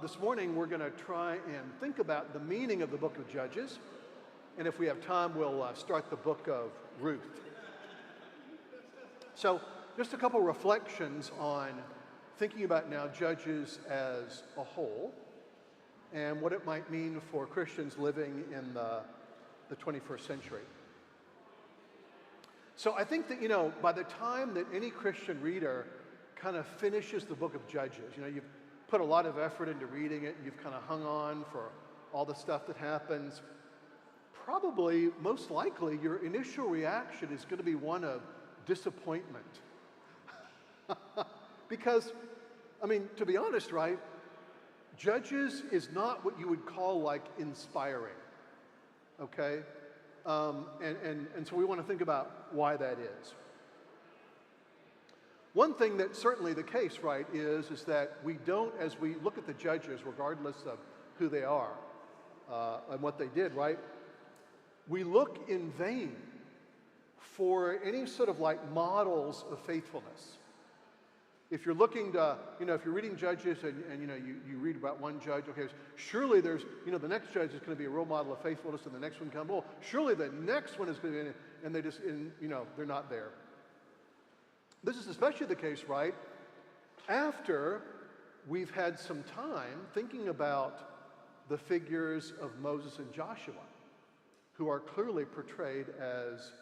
This morning we're going to try and think about the meaning of the book of Judges. And if we have time, we'll start the book of Ruth. So just a couple reflections on thinking about now Judges as a whole and what it might mean for Christians living in the 21st century. So I think that, by the time that any Christian reader kind of finishes the book of Judges, you've put a lot of effort into reading it, you've kind of hung on for all the stuff that happens, probably, most likely, your initial reaction is going to be one of disappointment. Because, to be honest, right, Judges is not what you would call like inspiring, okay? And so we want to think about why that is. One thing that's certainly the case, right, is that we don't, as we look at the judges, regardless of who they are and what they did, right, we look in vain for any sort of like models of faithfulness. If you're looking to, if you're reading Judges and you read about one judge, okay, surely there's, the next judge is going to be a role model of faithfulness, and the next one comes, surely the next one is going to be, and they just, they're not there. This is especially the case, right, after we've had some time thinking about the figures of Moses and Joshua, who are clearly portrayed as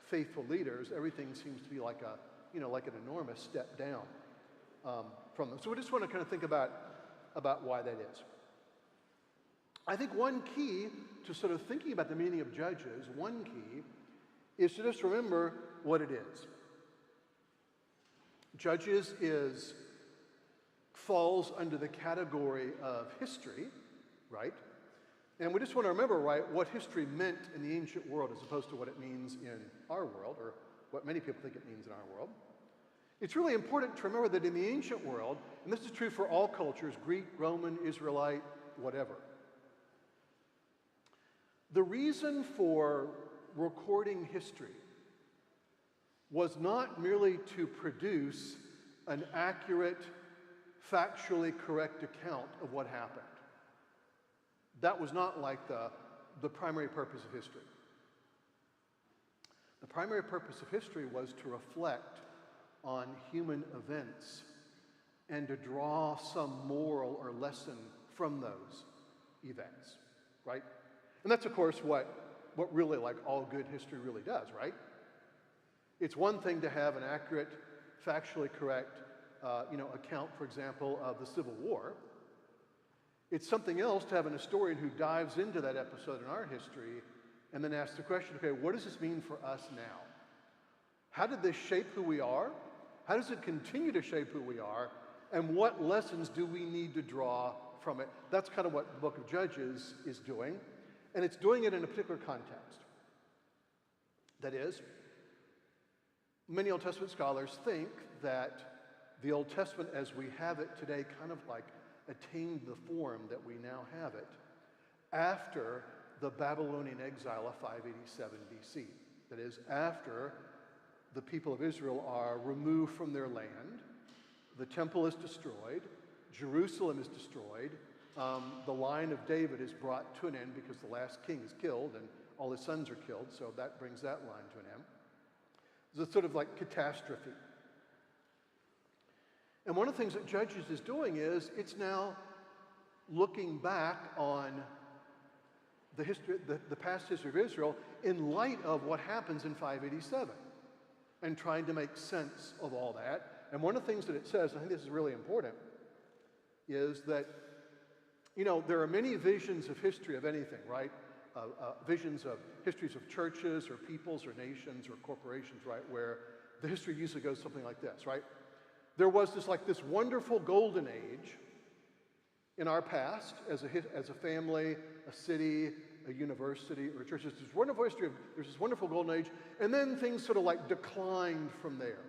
faithful leaders. Everything seems to be like like an enormous step down from them. So we just want to kind of think about why that is. I think one key to sort of thinking about the meaning of Judges, one key, is to just remember what it is. Judges falls under the category of history, right? And we just want to remember, right, what history meant in the ancient world as opposed to what it means in our world, or what many people think it means in our world. It's really important to remember that in the ancient world, and this is true for all cultures, Greek, Roman, Israelite, whatever, the reason for recording history was not merely to produce an accurate, factually correct account of what happened. That was not like the primary purpose of history. The primary purpose of history was to reflect on human events and to draw some moral or lesson from those events, right? And that's, of course, what really like all good history really does, right? It's one thing to have an accurate, factually correct, account, for example, of the Civil War. It's something else to have an historian who dives into that episode in our history and then asks the question, okay, what does this mean for us now? How did this shape who we are? How does it continue to shape who we are? And what lessons do we need to draw from it? That's kind of what the book of Judges is doing. And it's doing it in a particular context. That is, many Old Testament scholars think that the Old Testament as we have it today kind of like attained the form that we now have it after the Babylonian exile of 587 BC. That is, after the people of Israel are removed from their land, the temple is destroyed, Jerusalem is destroyed, the line of David is brought to an end because the last king is killed and all his sons are killed, so that brings that line to an end. It's a sort of like catastrophe. And one of the things that Judges is doing is it's now looking back on the history, the past history of Israel in light of what happens in 587 and trying to make sense of all that. And one of the things that it says, I think this is really important, is that, there are many visions of history of anything, right? Visions of histories of churches or peoples or nations or corporations, right, where the history usually goes something like this, right? There was this wonderful golden age in our past as a family, a city, a university, or a church. There's this wonderful history there's this wonderful golden age, and then things sort of like declined from there.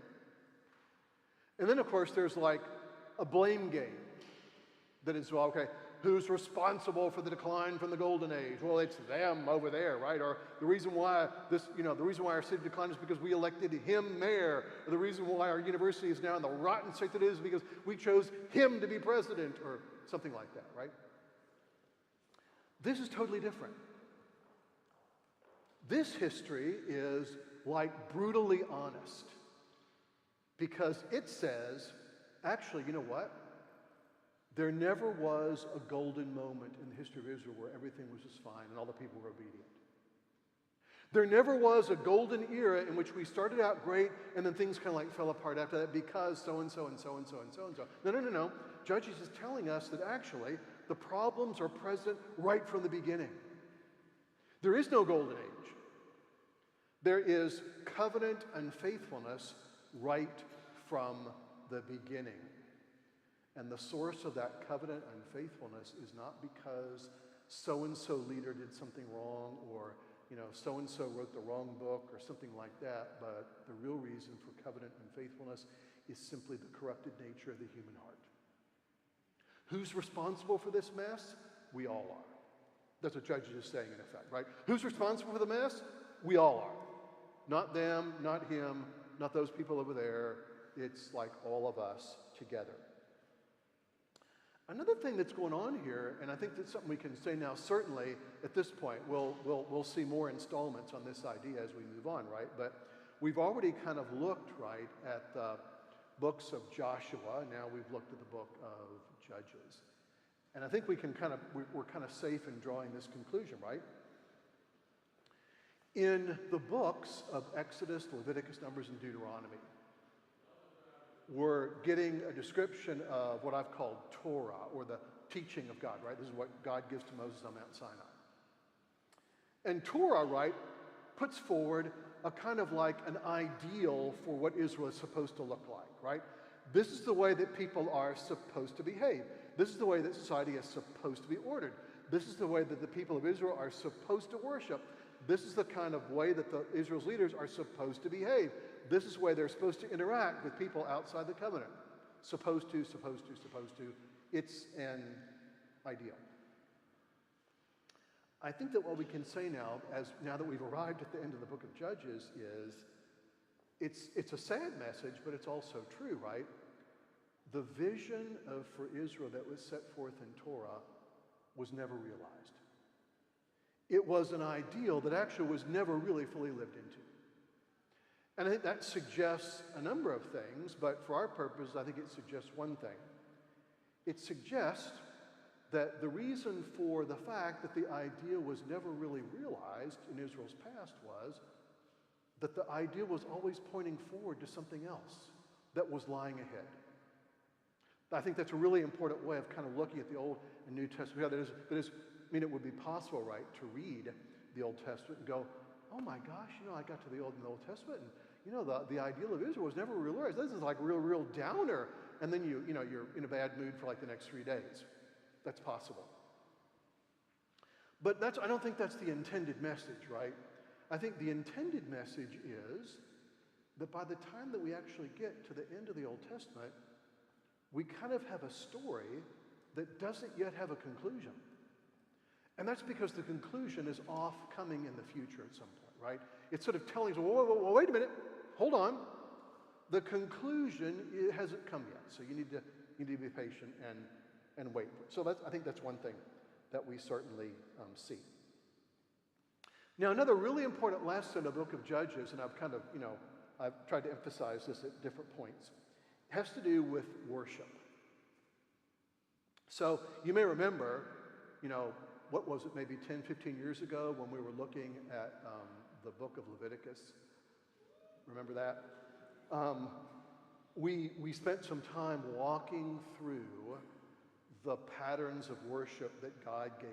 And then, of course, there's like a blame game that is, well, okay, who's responsible for the decline from the golden age? Well, it's them over there, right? Or the reason why the reason why our city declined is because we elected him mayor. Or the reason why our university is now in the rotten state that it is because we chose him to be president, or something like that, right? This is totally different. This history is like brutally honest because it says, actually, you know what? There never was a golden moment in the history of Israel where everything was just fine and all the people were obedient. There never was a golden era in which we started out great and then things kind of like fell apart after that because so-and-so and so-and-so and so-and-so. No. Judges is telling us that actually the problems are present right from the beginning. There is no golden age. There is covenant unfaithfulness right from the beginning. And the source of that covenant unfaithfulness is not because so-and-so leader did something wrong or so-and-so wrote the wrong book or something like that, but the real reason for covenant unfaithfulness is simply the corrupted nature of the human heart. Who's responsible for this mess? We all are. That's what Judges is saying in effect, right? Who's responsible for the mess? We all are. Not them, not him, not those people over there. It's like all of us together. Another thing that's going on here, and I think that's something we can say now, certainly at this point, we'll see more installments on this idea as we move on, right? But we've already kind of looked, right, at the books of Joshua. Now we've looked at the book of Judges. And I think we're kind of safe in drawing this conclusion, right? In the books of Exodus, Leviticus, Numbers, and Deuteronomy, we're getting a description of what I've called Torah, or the teaching of God, right? This is what God gives to Moses on Mount Sinai. And Torah, right, puts forward a kind of like an ideal for what Israel is supposed to look like, right? This is the way that people are supposed to behave. This is the way that society is supposed to be ordered. This is the way that the people of Israel are supposed to worship. This is the kind of way that Israel's leaders are supposed to behave. This is the way they're supposed to interact with people outside the covenant. Supposed to. It's an ideal. I think that what we can say now that we've arrived at the end of the book of Judges is, it's a sad message, but it's also true, right? The vision for Israel that was set forth in Torah was never realized. It was an ideal that actually was never really fully lived into. And I think that suggests a number of things, but for our purposes, I think it suggests one thing. It suggests that the reason for the fact that the idea was never really realized in Israel's past was that the idea was always pointing forward to something else that was lying ahead. I think that's a really important way of kind of looking at the Old and New Testament. It would be possible, right, to read the Old Testament and go, oh my gosh, I got to the Old Testament and the ideal of Israel was never realized. This is like a real downer. And then you're in a bad mood for like the next 3 days. That's possible. But I don't think that's the intended message, right? I think the intended message is that by the time that we actually get to the end of the Old Testament, we kind of have a story that doesn't yet have a conclusion. And that's because the conclusion is off coming in the future at some point, right? It's sort of telling us, whoa, wait a minute, hold on. The conclusion hasn't come yet, so you need to be patient and wait. So I think that's one thing that we certainly see. Now, another really important lesson of the book of Judges, and I've tried to emphasize this at different points, has to do with worship. So you may remember, what was it, maybe 10, 15 years ago when we were looking at the book of Leviticus? Remember that? We spent some time walking through the patterns of worship that God gave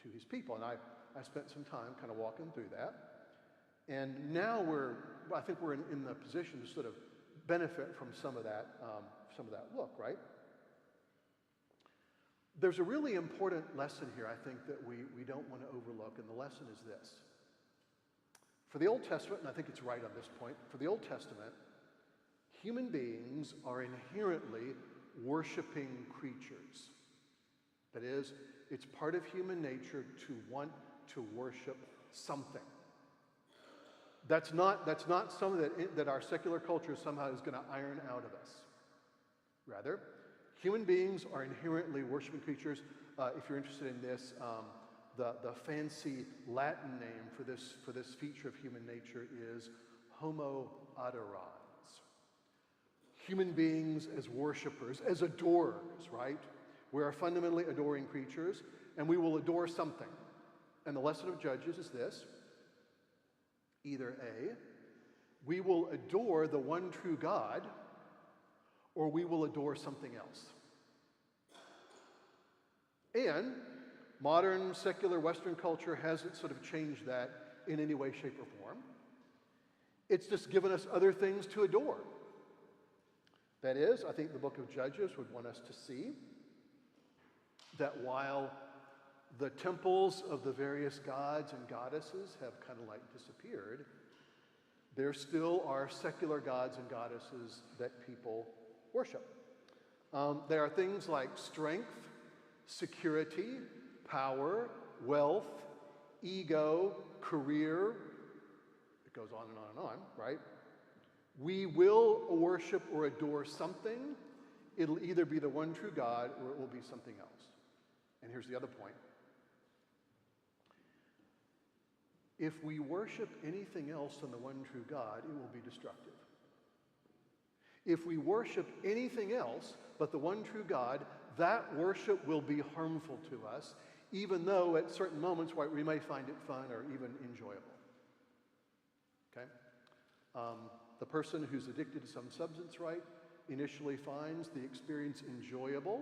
to his people. And I spent some time kind of walking through that. And now I think we're in the position to sort of benefit from some of that look, right? There's a really important lesson here, I think, that we don't want to overlook, and the lesson is this. For the Old Testament, and I think it's right on this point, for the Old Testament, human beings are inherently worshiping creatures. That is, it's part of human nature to want to worship something. That's not something that our secular culture somehow is going to iron out of us. Rather, human beings are inherently worshiping creatures. If you're interested in this, the fancy Latin name for this feature of human nature is Homo adorans. Human beings as worshipers, as adorers, right? We are fundamentally adoring creatures, and we will adore something. And the lesson of Judges is this. Either A, we will adore the one true God, or we will adore something else. And modern secular Western culture hasn't sort of changed that in any way, shape, or form. It's just given us other things to adore. That is, I think the book of Judges would want us to see that while the temples of the various gods and goddesses have kind of like disappeared, there still are secular gods and goddesses that people worship. There are things like strength, security, power, wealth, ego, career. It goes on and on and on, right? We will worship or adore something. It'll either be the one true God or it will be something else. And here's the other point. If we worship anything else than the one true God, it will be destructive. If we worship anything else but the one true God, that worship will be harmful to us, even though at certain moments we may find it fun or even enjoyable. Okay? The person who's addicted to some substance, right, initially finds the experience enjoyable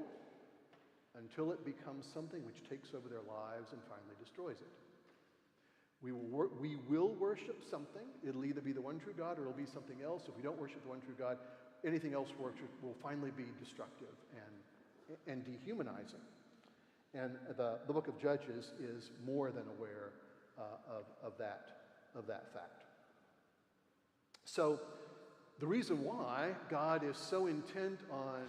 until it becomes something which takes over their lives and finally destroys it. We will worship something. It'll either be the one true God or it'll be something else. If we don't worship the one true God, anything else will finally be destructive and dehumanizing. And the book of Judges is more than aware of that fact. So the reason why God is so intent on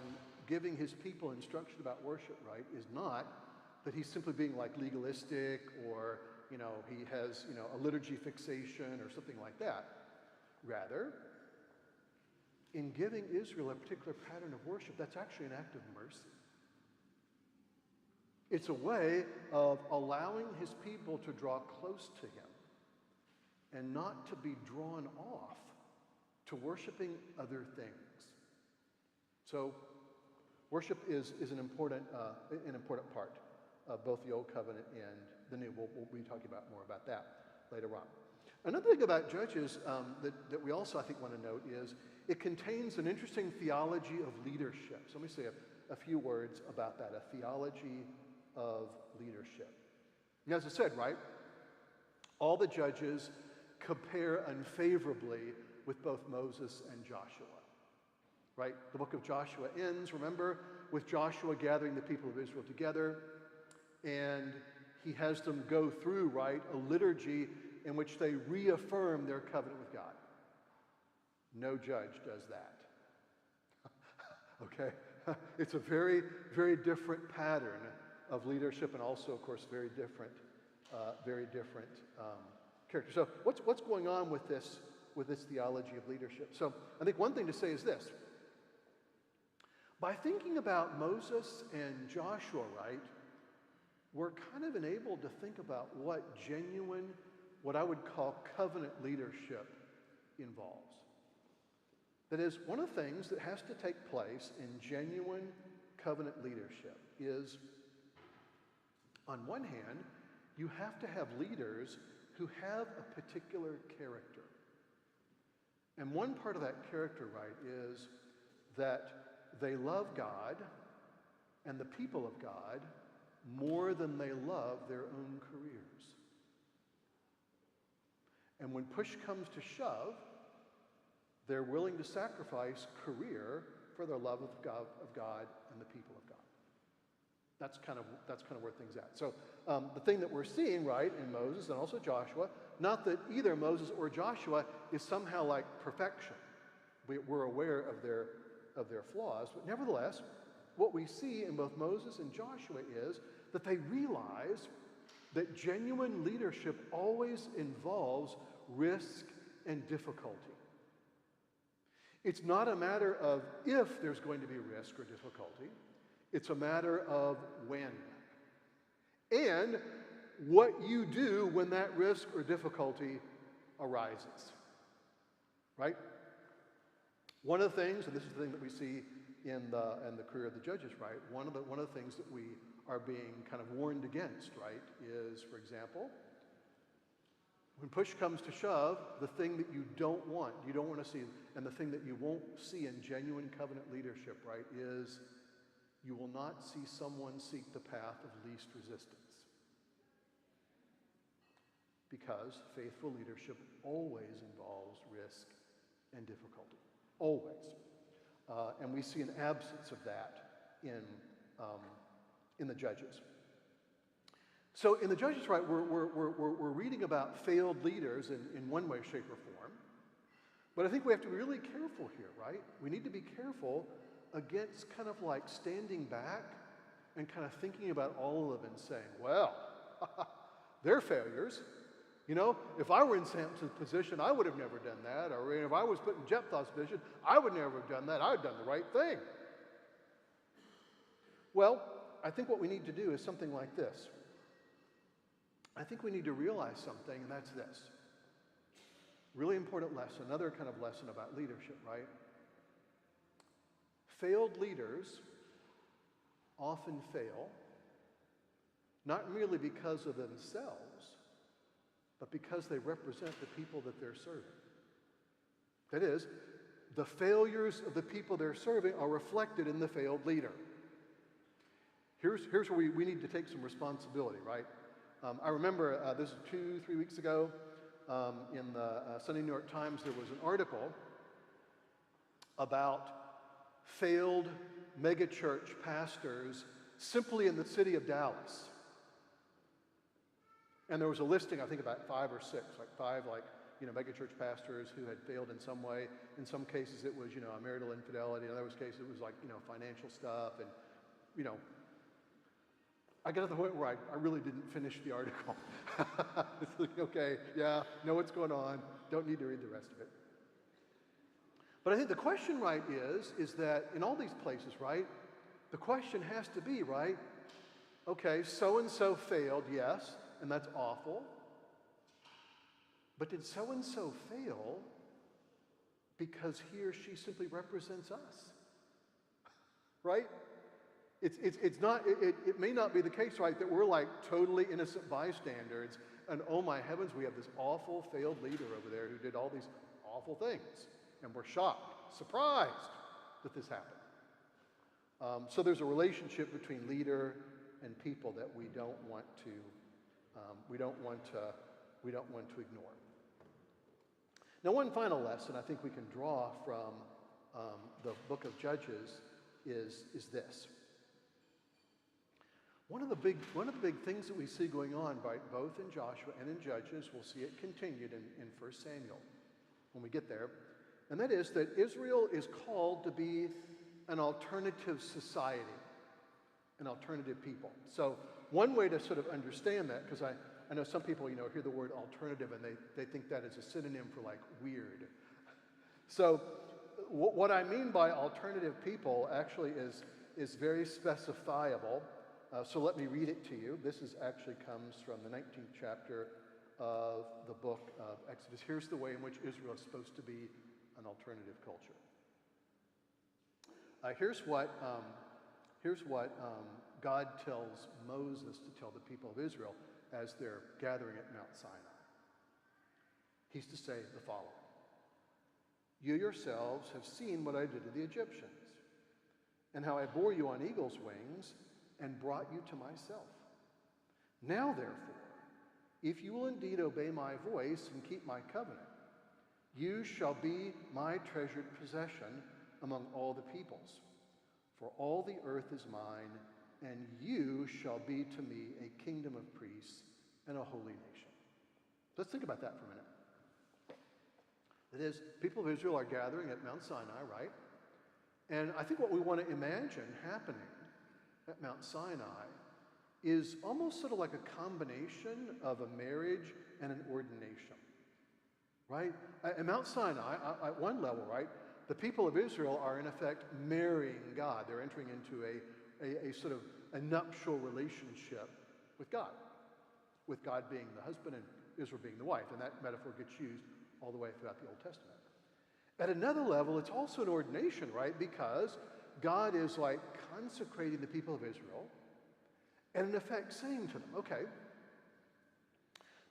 giving his people instruction about worship, right, is not that he's simply being like legalistic or he has, a liturgy fixation or something like that. Rather, in giving Israel a particular pattern of worship, that's actually an act of mercy. It's a way of allowing his people to draw close to him and not to be drawn off to worshiping other things. So, worship is an important part of both the Old Covenant and the New. We'll be talking about more about that later on. Another thing about Judges that we also, I think, want to note is it contains an interesting theology of leadership. So let me say a few words about that, a theology of leadership. And as I said, right, all the Judges compare unfavorably with both Moses and Joshua. Right? The book of Joshua ends, remember, with Joshua gathering the people of Israel together, and he has them go through, right, a liturgy in which they reaffirm their covenant with God. No judge does that. Okay? It's a very, very different pattern of leadership and also, of course, very different character. So what's going on with this theology of leadership? So I think one thing to say is this. By thinking about Moses and Joshua, right, we're kind of enabled to think about what genuine, what I would call covenant leadership involves. That is, one of the things that has to take place in genuine covenant leadership is, on one hand, you have to have leaders who have a particular character. And one part of that character, right, is that they love God and the people of God more than they love their own careers. And when push comes to shove, they're willing to sacrifice career for their love of God and the people of God. That's kind of where things at. So the thing that we're seeing, right, in Moses and also Joshua, not that either Moses or Joshua is somehow like perfection. We're aware of their flaws, but nevertheless, what we see in both Moses and Joshua is that they realize that genuine leadership always involves risk and difficulty. It's not a matter of if there's going to be risk or difficulty. It's a matter of when. And what you do when that risk or difficulty arises. Right? One of the things, and this is the thing that we see in the career of the judges, right? One of the things that we are being kind of warned against, right, is, for example, when push comes to shove, the thing that you don't want to see, and the thing that you won't see in genuine covenant leadership, right, is you will not see someone seek the path of least resistance. Because faithful leadership always involves risk and difficulty. Always. And we see an absence of that in the Judges. So in the Judges, right, we're reading about failed leaders in one way, shape, or form. But I think we have to be really careful here, right? We need to be careful against kind of like standing back and kind of thinking about all of them and saying, well, they're failures. You know, if I were in Samson's position, I would have never done that. Or if I was put in Jephthah's position, I would never have done that. I would have done the right thing. Well, I think what we need to do is something like this. I think we need to realize something, and that's this. Really important lesson, another kind of lesson about leadership, right? Failed leaders often fail, not merely because of themselves, but because they represent the people that they're serving. That is, the failures of the people they're serving are reflected in the failed leader. Here's where we need to take some responsibility, right? I remember this was 2-3 weeks ago in the Sunday New York Times, there was an article about failed megachurch pastors simply in the city of Dallas. And there was a listing, I think about 5 or 6, megachurch pastors who had failed in some way. In some cases it was, a marital infidelity. In other cases it was financial stuff. And, I got to the point where I really didn't finish the article. It's like, okay, yeah, know what's going on. Don't need to read the rest of it. But I think the question, right, is that in all these places, right, the question has to be, right, okay, so-and-so failed, yes, and that's awful. But did so-and-so fail because he or she simply represents us? Right? It's not, it may not be the case, right, that we're like totally innocent bystanders and oh my heavens, we have this awful failed leader over there who did all these awful things and we're shocked, surprised that this happened. So there's a relationship between leader and people that we don't want to ignore. Now, one final lesson I think we can draw from the book of Judges is this. One of the big things that we see going on, right, both in Joshua and in Judges, we'll see it continued in 1 Samuel when we get there, and that is that Israel is called to be an alternative society, an alternative people. So one way to sort of understand that, because I know some people, hear the word alternative and they think that is a synonym for like weird. So what I mean by alternative people actually is very specifiable. So let me read it to you. This actually comes from the 19th chapter of the book of Exodus. Here's the way in which Israel is supposed to be an alternative culture. Here's what God tells Moses to tell the people of Israel as they're gathering at Mount Sinai. He's to say the following. You yourselves have seen what I did to the Egyptians, and how I bore you on eagle's wings and brought you to myself. Now, therefore, if you will indeed obey my voice and keep my covenant, you shall be my treasured possession among all the peoples. For all the earth is mine, and you shall be to me a kingdom of priests and a holy nation. Let's think about that for a minute. That is, people of Israel are gathering at Mount Sinai, right? And I think what we want to imagine happening at Mount Sinai is almost sort of like a combination of a marriage and an ordination, right? At Mount Sinai, at one level, right, the people of Israel are in effect marrying God. They're entering into a sort of a nuptial relationship with God being the husband and Israel being the wife, and that metaphor gets used all the way throughout the Old Testament. At another level, it's also an ordination, right? Because God is like consecrating the people of Israel and in effect saying to them, okay,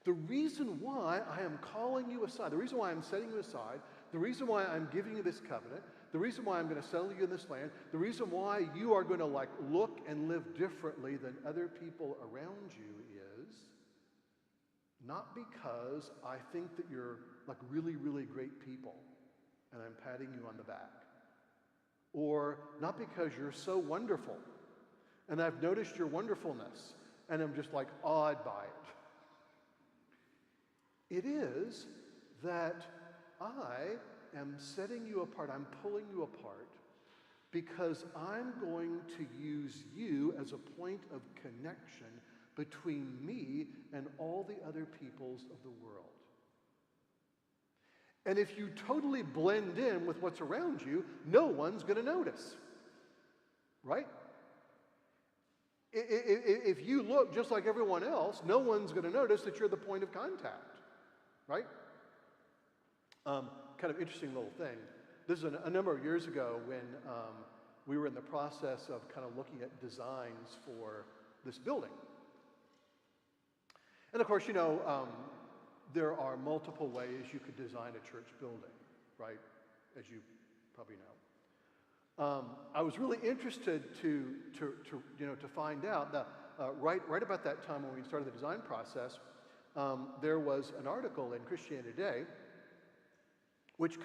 the reason why I am calling you aside, the reason why I'm setting you aside, the reason why I'm giving you this covenant, the reason why I'm going to settle you in this land, the reason why you are going to like look and live differently than other people around you is not because I think that you're like really, really great people and I'm patting you on the back. Or not because you're so wonderful and I've noticed your wonderfulness and I'm just like awed by it. It is that I am setting you apart, I'm pulling you apart because I'm going to use you as a point of connection between me and all the other peoples of the world. And if you totally blend in with what's around you, no one's going to notice, right? If you look just like everyone else, no one's going to notice that you're the point of contact, right? Kind of interesting little thing. This is a number of years ago when we were in the process of kind of looking at designs for this building. And of course, you know, there are multiple ways you could design a church building, right? As you probably know. I was really interested to find out that right about that time when we started the design process, there was an article in Christianity Today, which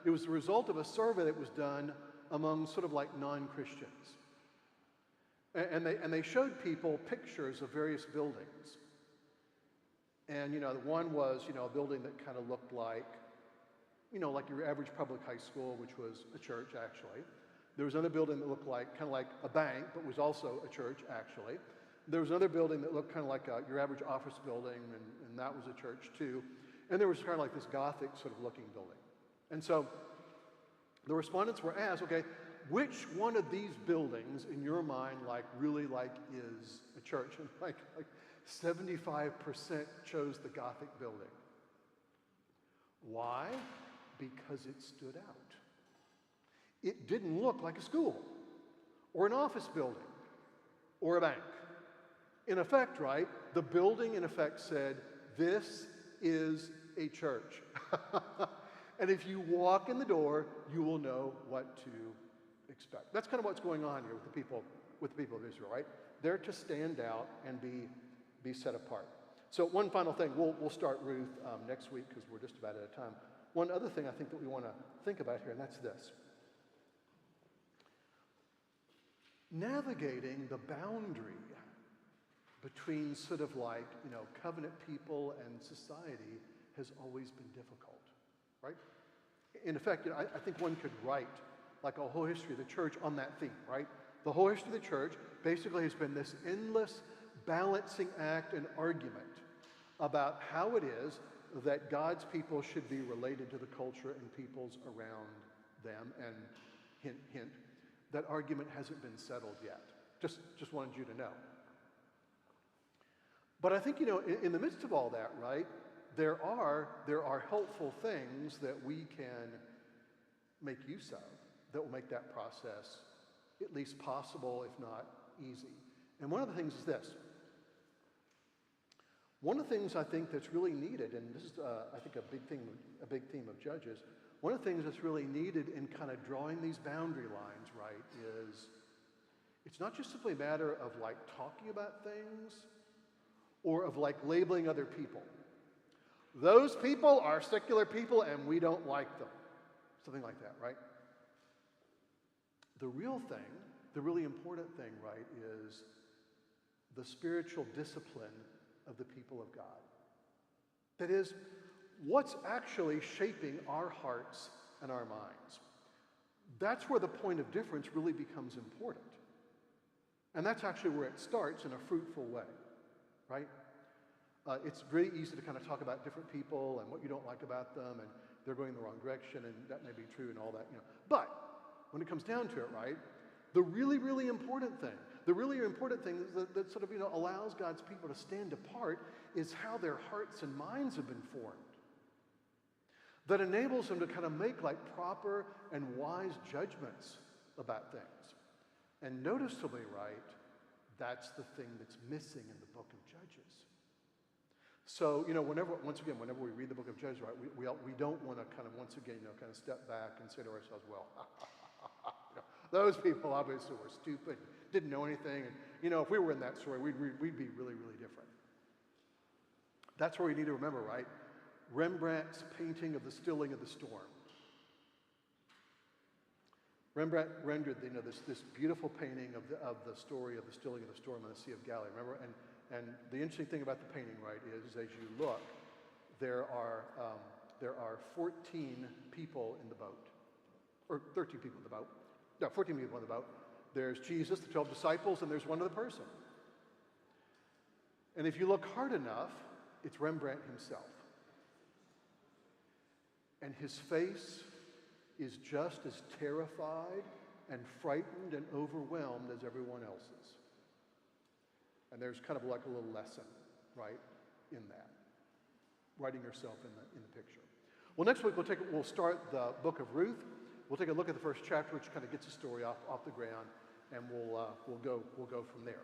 it was the result of a survey that was done among sort of like non-Christians. And they showed people pictures of various buildings. And, you know, the one was, you know, a building that kind of looked like, you know, like your average public high school, which was a church, actually. There was another building that looked like, kind of like a bank, but was also a church, actually. There was another building that looked kind of like your average office building, and that was a church, too. And there was kind of like this Gothic sort of looking building. And so the respondents were asked, okay, which one of these buildings, in your mind, like really like is a church? And like 75% chose the Gothic building. Why? Because it stood out. It didn't look like a school or an office building or a bank. In effect, right, the building in effect said, this is a church. And if you walk in the door, you will know what to expect. That's kind of what's going on here with the people of Israel, right? They're to stand out and be set apart. So one final thing, we'll start Ruth next week because we're just about out of time. One other thing I think that we want to think about here, and that's this. Navigating the boundary between sort of like, you know, covenant people and society has always been difficult, right? In effect, you know, I think one could write like a whole history of the church on that theme, right? The whole history of the church basically has been this endless balancing act and argument about how it is that God's people should be related to the culture and peoples around them, and hint, hint, that argument hasn't been settled yet. Just wanted you to know. But I think, you know, in the midst of all that, right, there are helpful things that we can make use of that will make that process at least possible, if not easy. And one of the things is this. One of the things I think that's really needed, and this is, I think, a big theme of Judges, one of the things that's really needed in kind of drawing these boundary lines, right, is it's not just simply a matter of like talking about things or of like labeling other people. Those people are secular people and we don't like them. Something like that, right? The real thing, the really important thing, right, is the spiritual discipline of the people of God. That is, what's actually shaping our hearts and our minds. That's where the point of difference really becomes important. And that's actually where it starts in a fruitful way, right? It's very easy to kind of talk about different people and what you don't like about them, and they're going in the wrong direction, and that may be true and all that, you know. But when it comes down to it, right, the really, really important thing that sort of, you know, allows God's people to stand apart is how their hearts and minds have been formed. That enables them to kind of make like proper and wise judgments about things. And noticeably, right, that's the thing that's missing in the book of Judges. So, you know, whenever we read the book of Judges, right, we don't want to kind of, once again, you know, kind of step back and say to ourselves, well, you know, those people obviously were stupid, didn't know anything, and, you know, if we were in that story, we'd be really, really different. That's where we need to remember, right? Rembrandt's painting of the stilling of the storm. Rembrandt rendered, you know, this beautiful painting of the story of the stilling of the storm on the Sea of Galilee. Remember, and the interesting thing about the painting, right, is as you look, there are 14 people in the boat, or 13 people in the boat. No, 14 people in the boat. There's Jesus, the 12 disciples, and there's one other person. And if you look hard enough, it's Rembrandt himself. And his face is just as terrified and frightened and overwhelmed as everyone else's. And there's kind of like a little lesson, right, in that. Writing yourself in the picture. Well, next week we'll start the book of Ruth. We'll take a look at the first chapter, which kind of gets the story off the ground, and we'll go from there.